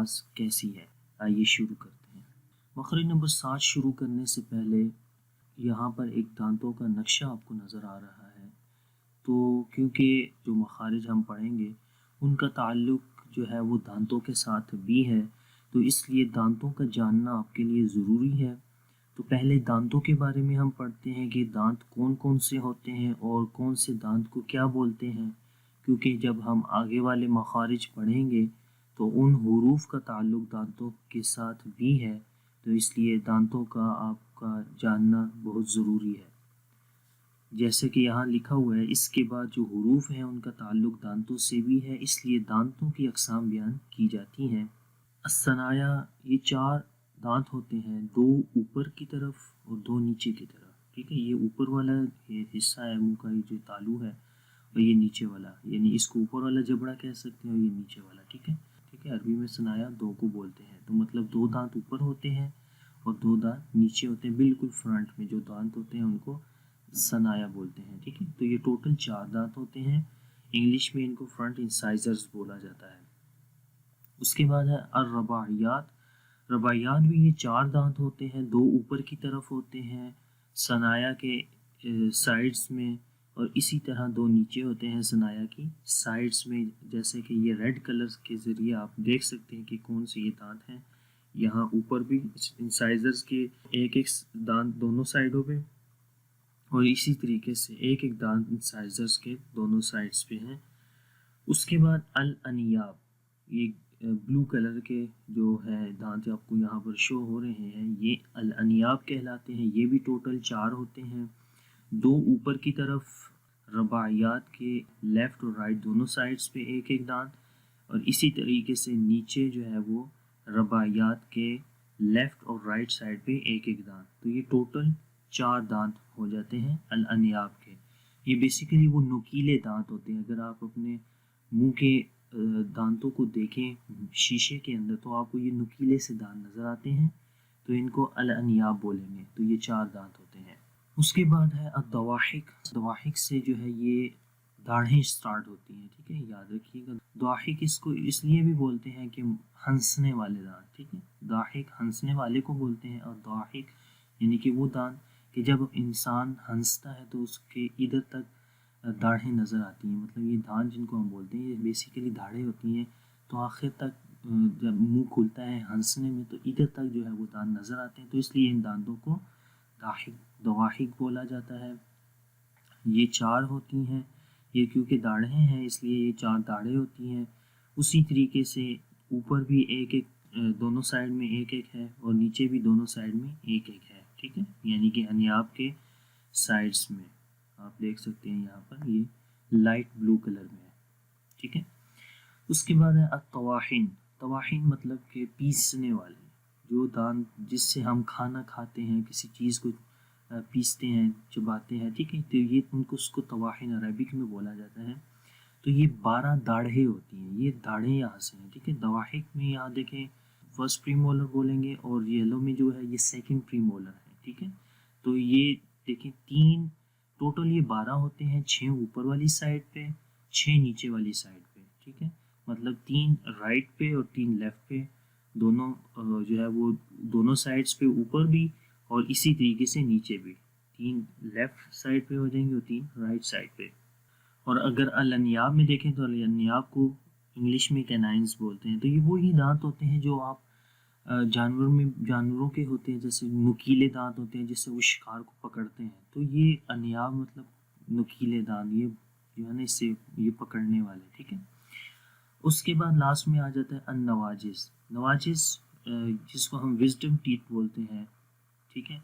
آواز کیسی ہے، آئیے شروع کرتے ہیں۔ مخرج نمبر 7 شروع کرنے سے پہلے یہاں پر ایک دانتوں کا نقشہ آپ کو نظر آ رہا ہے، تو کیونکہ جو مخارج ہم پڑھیں گے ان کا تعلق جو ہے وہ دانتوں کے ساتھ بھی ہے، تو اس لیے دانتوں کا جاننا آپ کے لیے ضروری ہے۔ تو پہلے دانتوں کے بارے میں ہم پڑھتے ہیں کہ دانت کون کون سے ہوتے ہیں اور کون سے دانت کو کیا بولتے ہیں، کیونکہ جب ہم آگے والے مخارج پڑھیں گے تو ان حروف کا تعلق دانتوں کے ساتھ بھی ہے، تو اس لیے دانتوں کا آپ کا جاننا بہت ضروری ہے۔ جیسے کہ یہاں لکھا ہوا ہے، اس کے بعد جو حروف ہیں ان کا تعلق دانتوں سے بھی ہے، اس لیے دانتوں کی اقسام بیان کی جاتی ہیں۔ الثنایا، یہ 4 دانت ہوتے ہیں، 2 اوپر کی طرف اور 2 نیچے کی طرف، ٹھیک ہے۔ یہ اوپر والا یہ حصہ ہے منہ کا، یہ جو تالو ہے، اور یہ نیچے والا، یعنی اس کو اوپر والا جبڑا کہہ سکتے ہیں اور یہ نیچے والا، ٹھیک ہے۔ عربی میں ثنایا 2 کو بولتے ہیں، تو مطلب 2 دانت اوپر ہوتے ہیں اور 2 دانت نیچے ہوتے ہیں، بالکل فرنٹ میں جو دانت ہوتے ہیں ان کو ثنایا بولتے ہیں، ٹھیک ہے۔ تو یہ ٹوٹل 4 دانت ہوتے ہیں، انگلش میں ان کو فرنٹ انسائزرز بولا جاتا ہے۔ اس کے بعد ہے الرباعیات۔ رباعیات بھی یہ 4 دانت ہوتے ہیں، 2 اوپر کی طرف ہوتے ہیں ثنایا کے سائڈز میں، اور اسی طرح 2 نیچے ہوتے ہیں ثنایا کی سائڈز میں، جیسے کہ یہ ریڈ کلر کے ذریعے آپ دیکھ سکتے ہیں کہ کون سے یہ دانت ہیں۔ یہاں اوپر بھی انسائزرز کے ایک دانت دونوں سائڈوں پہ، اور اسی طریقے سے ایک دانت انسائزرز کے دونوں سائڈز پہ ہیں۔ اس کے بعد الانیاب، یہ بلو کلر کے جو ہے دانت آپ کو یہاں پر شو ہو رہے ہیں، یہ الانیاب کہلاتے ہیں۔ یہ بھی ٹوٹل 4 ہوتے ہیں، 2 اوپر کی طرف رباعیات کے لیفٹ اور رائٹ دونوں سائڈز پہ ایک دانت، اور اسی طریقے سے نیچے جو ہے وہ رباعیات کے لیفٹ اور رائٹ سائڈ پہ ایک دانت، تو یہ ٹوٹل 4 دانت ہو جاتے ہیں الانیاب کے۔ یہ بیسیکلی وہ نوکیلے دانت ہوتے ہیں۔ اگر آپ اپنے منہ کے دانتوں کو دیکھیں شیشے کے اندر تو آپ کو یہ نوکیلے سے دانت نظر آتے ہیں، تو ان کو الانیاب بولیں گے۔ تو یہ 4 دانت ہوتے ہیں۔ اس کے بعد ہے الضواحک۔ ضواحک سے جو ہے یہ داڑھیں سٹارٹ ہوتی ہیں، ٹھیک ہے، یاد رکھیے گا۔ ضواحک اس کو اس لیے بھی بولتے ہیں کہ ہنسنے والے دانت، ٹھیک ہے، ضاحک ہنسنے والے کو بولتے ہیں، اور ضواحک یعنی کہ وہ دانت کہ جب انسان ہنستا ہے تو اس کے ادھر تک داڑھیں نظر آتی ہیں، مطلب یہ دانت جن کو ہم بولتے ہیں یہ بیسیکلی داڑھیں ہوتی ہیں، تو آخر تک جب منہ کھلتا ہے ہنسنے میں تو ادھر تک جو ہے وہ دانت نظر آتے ہیں، تو اس لیے ان دانتوں کو ضواحک بولا جاتا ہے۔ یہ 4 ہوتی ہیں، یہ کیونکہ داڑھیں ہیں اس لیے یہ 4 داڑھیں ہوتی ہیں۔ اسی طریقے سے اوپر بھی ایک دونوں سائڈ میں ایک ہے، اور نیچے بھی دونوں سائڈ میں ایک ہے، ٹھیک ہے، یعنی کہ انیاب کے سائڈز میں آپ دیکھ سکتے ہیں یہاں پر یہ لائٹ بلو کلر میں ہے، ٹھیک ہے۔ اس کے بعد ہے الطواحن۔ طواحن مطلب کہ پیسنے والے، جو دانت جس سے ہم کھانا کھاتے ہیں، کسی چیز کو پیستے ہیں، چباتے ہیں، ٹھیک ہے، تو یہ اس کو طواحن عربک میں بولا جاتا ہے۔ تو یہ 12 داڑھیں ہوتی ہیں، یہ داڑھیں یہاں سے ہیں، ٹھیک ہے۔ ضواحک میں یہاں دیکھیں فرسٹ پری مولر بولیں گے، اور یلو میں جو ہے یہ سیکنڈ پری مولر ہے، ٹھیک ہے۔ تو یہ دیکھیں 3 ٹوٹل یہ 12 ہوتے ہیں، 6 اوپر والی سائڈ پہ، 6 نیچے والی سائڈ پہ، ٹھیک ہے، مطلب 3 رائٹ پہ اور 3 لیفٹ پہ، دونوں جو ہے وہ دونوں سائڈز پہ اوپر بھی، اور اسی طریقے سے نیچے بھی 3 لیفٹ سائڈ پہ ہو جائیں گے اور 3 رائٹ سائڈ پہ۔ اور اگر الانیاب میں دیکھیں تو الانیاب کو انگلش میں کینائنز بولتے ہیں۔ تو یہ وہی دانت ہوتے ہیں جو آپ جانوروں کے ہوتے ہیں، جیسے نوکیلے دانت ہوتے ہیں جس سے وہ شکار کو پکڑتے ہیں، تو یہ انیاب مطلب نوکیلے دانت، یہ جو ہے نا اس سے یہ پکڑنے والے، ٹھیک ہے۔ اس کے بعد لاسٹ میں آ جاتا ہے النواجز۔ نواجز جس کو ہم وزڈم ٹیتھ بولتے ہیں، ٹھیک ہے،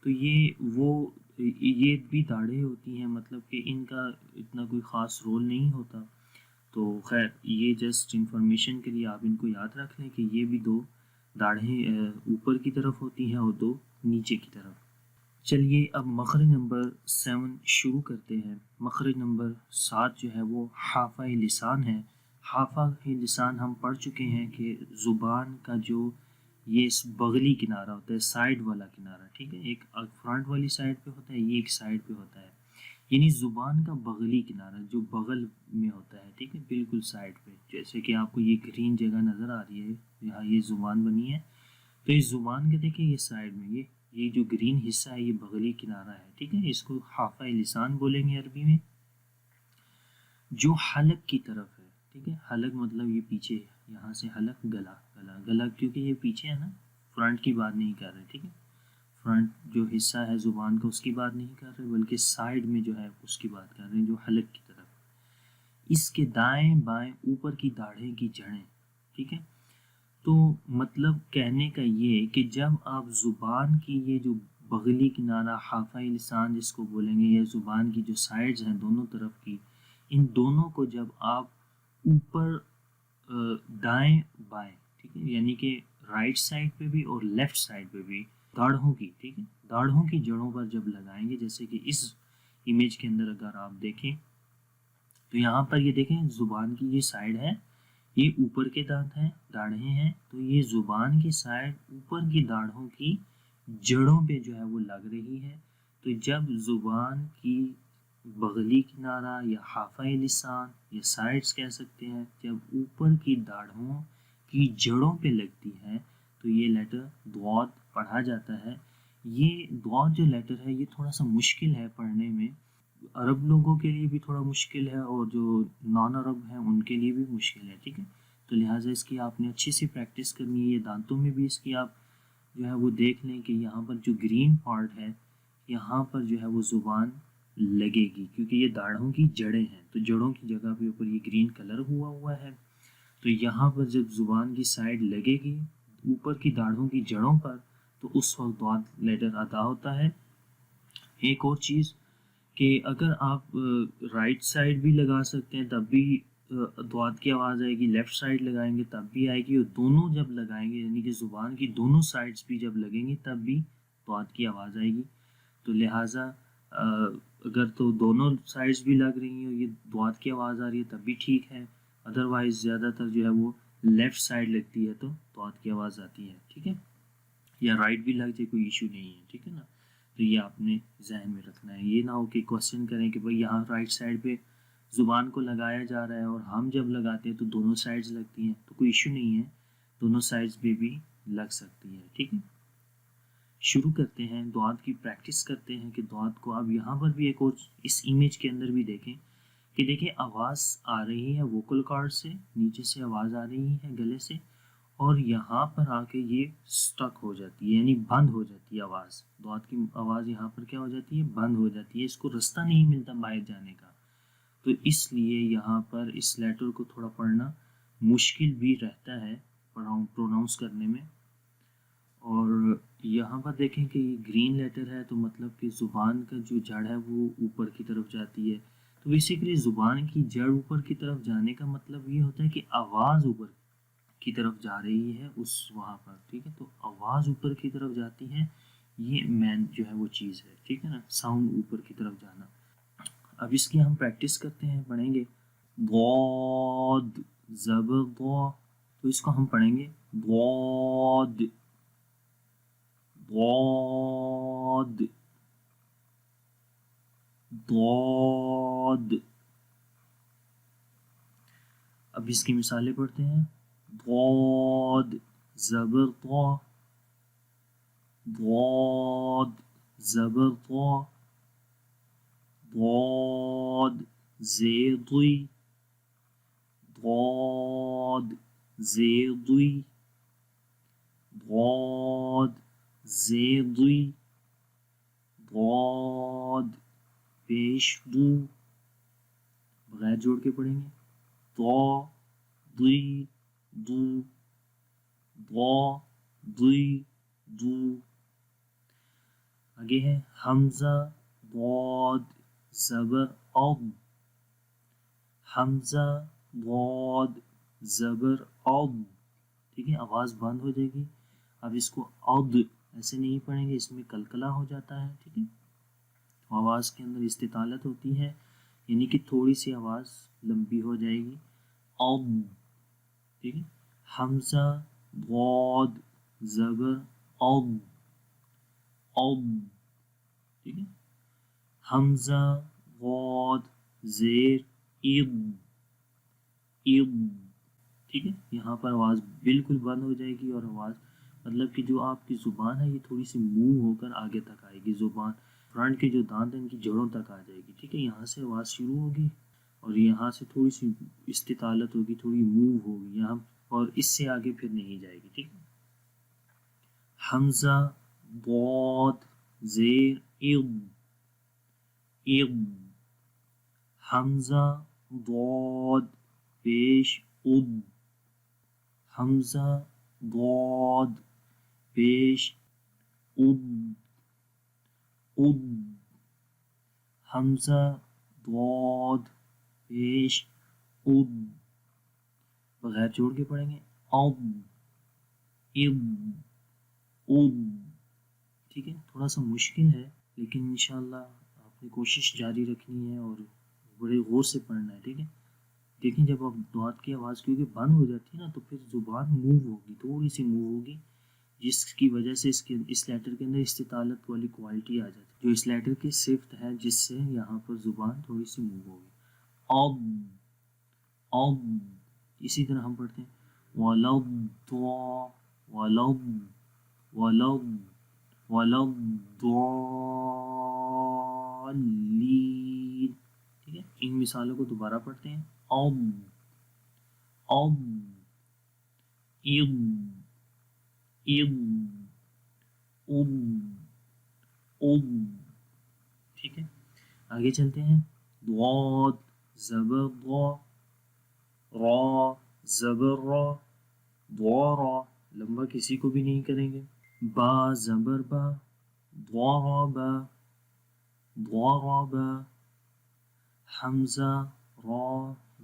تو یہ بھی داڑھیں ہوتی ہیں، مطلب کہ ان کا اتنا کوئی خاص رول نہیں ہوتا، تو خیر یہ جسٹ انفارمیشن کے لیے آپ ان کو یاد رکھ لیں کہ یہ بھی 2 داڑھیں اوپر کی طرف ہوتی ہیں اور 2 نیچے کی طرف۔ چلیے اب مخرج نمبر 7 شروع کرتے ہیں۔ مخرج نمبر 7 جو ہے وہ حافہ لسان ہے۔ حافہ لسان ہم پڑھ چکے ہیں کہ زبان کا جو یہ بغلی کنارہ ہوتا ہے، سائڈ والا کنارہ، ٹھیک ہے، ایک فرنٹ والی سائڈ پہ ہوتا ہے، یہ ایک سائڈ پہ ہوتا ہے۔ یعنی زبان کا بغلی کنارہ جو بغل میں ہوتا ہے، ٹھیک ہے، بالکل سائڈ پہ. جیسے کہ آپ کو یہ گرین جگہ نظر آ رہی ہے، یہاں یہ زبان بنی ہے، تو اس زبان کے دیکھیں یہ سائڈ میں یہ جو گرین حصہ ہے یہ بغلی کنارہ ہے، ٹھیک ہے. اس کو حافہ لسان بولیں گے عربی میں، جو حلق کی طرف ہے، ٹھیک ہے. حلق مطلب یہ پیچھے ہے، یہاں سے حلق گلا گلا گلا، کیونکہ یہ پیچھے ہے نا، فرنٹ کی بات نہیں کر رہے، ٹھیک ہے. فرنٹ جو حصہ ہے زبان کا اس کی بات نہیں کر رہے، بلکہ سائڈ میں جو ہے اس کی بات کر رہے ہیں، جو حلق کی طرف. اس کے دائیں بائیں اوپر کی داڑھیں کی جڑیں، ٹھیک ہے. تو مطلب کہنے کا یہ کہ جب آپ زبان کی یہ جو بغلی کنارہ حافہ لسان جس کو بولیں گے، یا زبان کی جو سائڈز ہیں دونوں طرف کی، ان دونوں کو جب آپ اوپر دائیں بائیں، ٹھیک ہے، یعنی کہ رائٹ سائڈ پہ بھی اور لیفٹ سائڈ پہ بھی داڑھوں کی، ٹھیک ہے، داڑھوں کی جڑوں پر جب لگائیں گے، جیسے کہ اس امیج کے اندر اگر آپ دیکھیں تو یہاں پر یہ دیکھیں زبان کی یہ سائڈ ہے، یہ اوپر کے دانت ہیں، داڑھیں ہیں، تو یہ زبان کی سائڈ اوپر کی داڑھوں کی جڑوں پہ جو ہے وہ لگ رہی ہے. تو جب زبان کی بغلی کنارہ یا حافہ لسان یا سائڈز کہہ سکتے ہیں، جب اوپر کی داڑھوں کی جڑوں پہ لگتی ہے تو یہ لیٹر ضاد پڑھا جاتا ہے. یہ ضاد جو لیٹر ہے یہ تھوڑا سا مشکل ہے پڑھنے میں، عرب لوگوں کے لیے بھی تھوڑا مشکل ہے اور جو نان عرب ہیں ان کے لیے بھی مشکل ہے، ٹھیک ہے. تو لہٰذا اس کی آپ نے اچھی سی پریکٹس کرنی ہے. یہ دانتوں میں بھی اس کی آپ جو ہے وہ دیکھ لیں کہ یہاں پر جو گرین پارٹ ہے یہاں پر جو ہے وہ زبان لگے گی، کیونکہ یہ داڑھوں کی جڑیں ہیں، تو جڑوں کی جگہ پہ اوپر یہ گرین کلر ہوا ہے. تو یہاں پر جب زبان کی سائڈ لگے گی اوپر کی داڑھوں کی جڑوں پر تو اس وقت ضاد لیٹر ادا ہوتا ہے. ایک اور چیز کہ اگر آپ رائٹ سائڈ بھی لگا سکتے ہیں تب بھی ضاد کی آواز آئے گی، لیفٹ سائڈ لگائیں گے تب بھی آئے گی، اور دونوں جب لگائیں گے یعنی کہ زبان کی دونوں سائڈز بھی جب لگیں گے تب بھی ضاد کی آواز آئے گی. تو لہٰذا اگر تو دونوں سائڈز بھی لگ رہی ہیں اور یہ ضاد کی آواز آ رہی ہے تب بھی ٹھیک ہے، ادروائز زیادہ تر جو ہے وہ لیفٹ سائڈ لگتی ہے تو ضاد کی آواز آتی ہے، ٹھیک ہے، یا رائٹ بھی لگ جائے کوئی ایشو نہیں ہے، ٹھیک ہے نا. تو یہ آپ نے ذہن میں رکھنا ہے. یہ نہ ہو کہ کوشچن کریں کہ بھائی یہاں رائٹ سائڈ پہ زبان کو لگایا جا رہا ہے اور ہم جب لگاتے ہیں تو دونوں سائڈز لگتی ہیں، تو کوئی ایشو نہیں ہے، دونوں سائڈز پہ بھی لگ سکتی ہے، ٹھیک ہے. شروع کرتے ہیں، ضاد کی پریکٹس کرتے ہیں کہ ضاد کو آپ یہاں پر بھی ایک اور اس امیج کے اندر بھی دیکھیں کہ دیکھیں آواز آ رہی ہے ووکل کارڈ سے، نیچے سے آواز آ رہی ہے گلے سے، اور یہاں پر آ کے یہ سٹک ہو جاتی ہے، یعنی بند ہو جاتی ہے آواز. ضاد کی آواز یہاں پر کیا ہو جاتی ہے؟ بند ہو جاتی ہے، اس کو رستہ نہیں ملتا باہر جانے کا. تو اس لیے یہاں پر اس لیٹر کو تھوڑا پڑھنا مشکل بھی رہتا ہے پروناؤنس کرنے میں. اور یہاں پر دیکھیں کہ یہ گرین لیٹر ہے تو مطلب کہ زبان کا جو جڑ ہے وہ اوپر کی طرف جاتی ہے. تو بیسیکلی زبان کی جڑ اوپر کی طرف جانے کا مطلب یہ ہوتا ہے کہ آواز اوپر کی طرف جا رہی ہے اس وہاں پر، ٹھیک ہے. تو آواز اوپر کی طرف جاتی ہے، یہ مین جو ہے وہ چیز ہے، ٹھیک ہے نا، ساؤنڈ اوپر کی طرف جانا. اب اس کی ہم پریکٹس کرتے ہیں، پڑھیں گے ضاد زبر ضا، تو اس کو ہم پڑھیں گے ضاد ضاد ضاد. اب اس کی مثالیں پڑھتے ہیں. ضاد زبر ضا، ضاد زبر ضا، ضاد زیر ضی، ضاد زیر ضی، ضاد زیر ضی، ضاد پیش ضو، بغیر جوڑ کے پڑھیں گے. ضا ضی ضو، ضا ضی ضو. آگے ہے حمزہ ضاد زبر اض، حمزہ ضاد زبر اض، ٹھیک ہے، آواز بند ہو جائے گی. اب اس کو اض ایسے نہیں پڑھیں گے، اس میں کلکلا ہو جاتا ہے، ٹھیک ہے. آواز کے اندر استطالت ہوتی ہے، یعنی کہ تھوڑی سی آواز لمبی ہو جائے گی. اض، ٹھیک ہے. حمزہ ضاد زبر اض، اض، ٹھیک ہے. حمزہ غاد زیر اض اض، ٹھیک ہے. یہاں پر آواز بالکل بند ہو جائے گی اور آواز مطلب کہ جو آپ کی زبان ہے یہ تھوڑی سی موو ہو کر آگے تک آئے گی. زبان فرنٹ کے جو دانت ہیں ان کی جڑوں تک آ جائے گی. ٹھیک ہے. یہاں سے آواز شروع ہوگی اور یہاں سے تھوڑی سی استطالت ہوگی، تھوڑی موو ہوگی یہاں، اور اس سے آگے پھر نہیں جائے گی. ٹھیک ہے. حمزہ ضاد زیر اض اض، حمزہ ضاد پیش اد، حمزہ ضاد پیش اد اد، حمزہ ضاد پیش اد، بغیر جوڑ کے پڑھیں گے اض اض اد. ٹھیک ہے. تھوڑا سا مشکل ہے لیکن انشاءاللہ آپ نے کوشش جاری رکھنی ہے اور بڑے غور سے پڑھنا ہے. ٹھیک ہے. دیکھیں جب آپ دعات کی آواز کیونکہ بند ہو جاتی ہے نا تو پھر زبان موو ہوگی، تھوڑی سی موو ہوگی، جس کی وجہ سے اس لیٹر کے اندر استطالت والی کوالٹی آ جاتی ہے، جو اس لیٹر کی صفت ہے جس سے یہاں پر زبان تھوڑی سی موو ہوگی. اب اب اسی طرح ہم پڑھتے ہیں وَلَضَّ وَلَضَّ وَلَضَّ وَلَضَّالِّينَ. ٹھیک ہے. ان مثالوں کو دوبارہ پڑھتے ہیں. اب اب اض اض اب اب. ٹھیک ہے. آگے چلتے ہیں. ضاد زبر ضا، را زبر را، ضارا لمبا کسی کو بھی نہیں کریں گے. با زبر با، ضرب ضرب، حمزہ را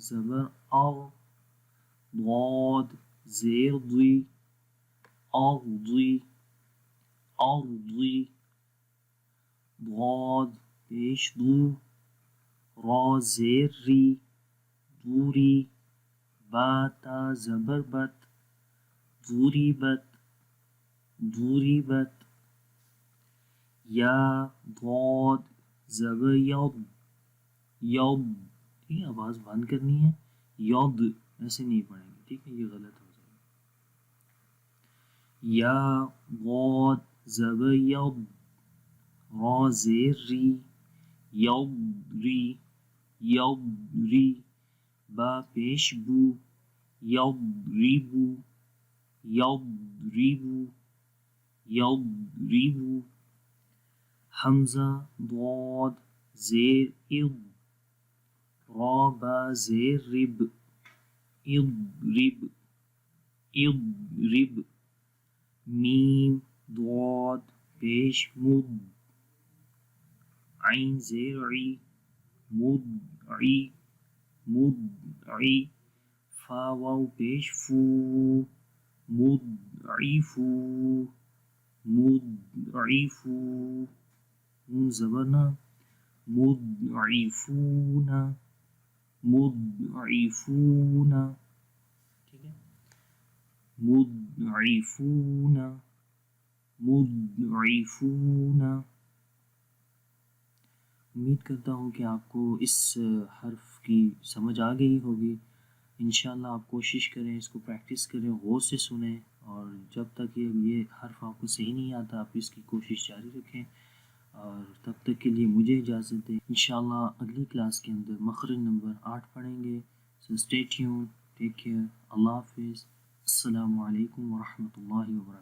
زبر ار، ضاد زیر ضی ارضی ارضی، ضاد پیش دو، را زیر ری دوری، با تا زبر بت ضریبت ضریبت، یا ضاد زبر ید ید. ٹھیک ہے. آواز بند کرنی ہے. ید ایسے نہیں پڑھیں گے. ٹھیک ہے. یہ غلط ہو جائے گا. یا ضاد زبر ید، را زیر ری ید ری ید ری، با پیش بو ید ریبو ید ریبو ید ریبو، حمزہ ضاد زیر اض، را با زیر رب اض رب اض رب، میم ضاد پیش مد، عین زیر عی مد عی مد عی، فا واو پیش فو مد عیفو مد عیفو، نون زبرنا مضعفون مضعفون. ٹھیک ہے. مضعفون مضعفون. امید کرتا ہوں کہ آپ کو اس حرف کی سمجھ آ گئی ہوگی. انشاءاللہ آپ کوشش کریں، اس کو پریکٹس کریں، غور سے سنیں، اور جب تک یہ حرف آپ کو صحیح نہیں آتا آپ اس کی کوشش جاری رکھیں. اور تب تک کے لیے مجھے اجازت دیں. انشاءاللہ اگلی کلاس کے اندر مخرج نمبر 8 پڑھیں گے. So stay tuned, take care, اللہ حافظ، السلام علیکم ورحمۃ اللہ وبرکاتہ.